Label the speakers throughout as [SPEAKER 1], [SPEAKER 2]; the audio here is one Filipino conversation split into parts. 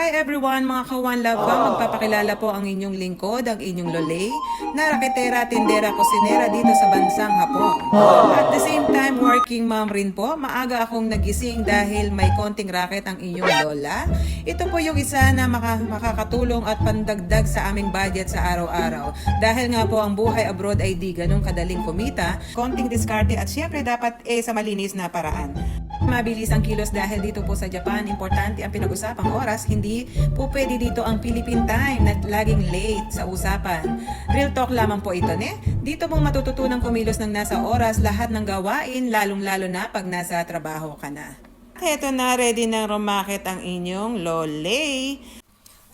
[SPEAKER 1] Hi everyone mga ka-One Love Fam, magpapakilala po ang inyong lingkod, ang inyong lolay, na raketera, tindera, kusinera dito sa bansang Hapon. At the same time, working mom rin po. Maaga akong nagising dahil may konting racket ang inyong lola. Ito po yung isa na makakatulong at pandagdag sa aming budget sa araw-araw. Dahil nga po ang buhay abroad ay di ganun kadaling kumita, konting diskarte at syempre dapat sa malinis na paraan. Mabilis ang kilos dahil dito po sa Japan, importante ang pinag-usapang oras. Hindi po pwede dito ang Philippine time na laging late sa usapan. Real talk lamang po ito, ne? Dito mo matututunang kumilos ng nasa oras lahat ng gawain, lalong-lalo na pag nasa trabaho ka na. Heto na, ready na rumakit ang inyong lolay.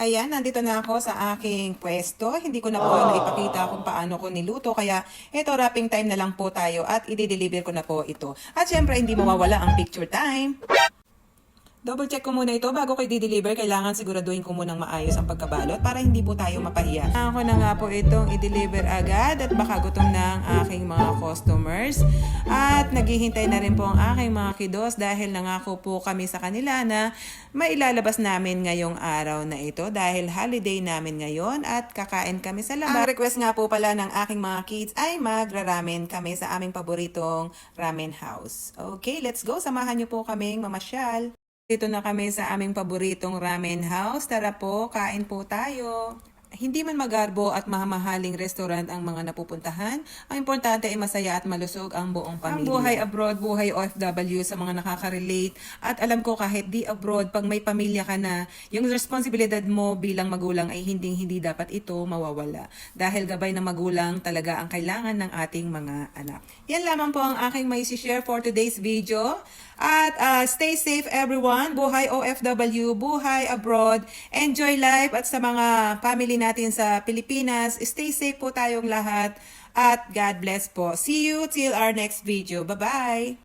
[SPEAKER 1] Ayan, nandito na ako sa aking pwesto. Hindi ko na po naipakita kung paano ko niluto. Kaya ito, wrapping time na lang po tayo at i-deliver ko na po ito. At syempre, hindi mawawala ang picture time. Double check ko muna ito bago ko i-deliver. Kailangan siguraduhin ko munang maayos ang pagkabalot para hindi po tayo mapahiya. Ako na nga po itong i-deliver agad at baka gutom na ang aking mga customers. At naghihintay na rin po ang aking mga kiddos dahil nangako po kami sa kanila na mailalabas namin ngayong araw na ito dahil holiday namin ngayon at kakain kami sa labas. Ang request nga po pala ng aking mga kids ay magra-ramen kami sa aming paboritong ramen house. Okay, let's go. Samahan niyo po kaming mamasyal. Dito na kami sa aming paboritong ramen house. Tara po, kain po tayo. Hindi man magarbo at mahamahaling restaurant ang mga napupuntahan, ang importante ay masaya at malusog ang buong pamilya. Ang buhay abroad, buhay OFW sa mga nakaka-relate. At alam ko kahit di abroad, pag may pamilya ka na, yung responsibilidad mo bilang magulang ay hindi dapat ito mawawala. Dahil gabay ng magulang talaga ang kailangan ng ating mga anak. Yan lamang po ang aking may share for today's video. At stay safe everyone, buhay OFW, buhay abroad, enjoy life at sa mga family natin sa Pilipinas, stay safe po tayong lahat at God bless po. See you till our next video. Bye-bye!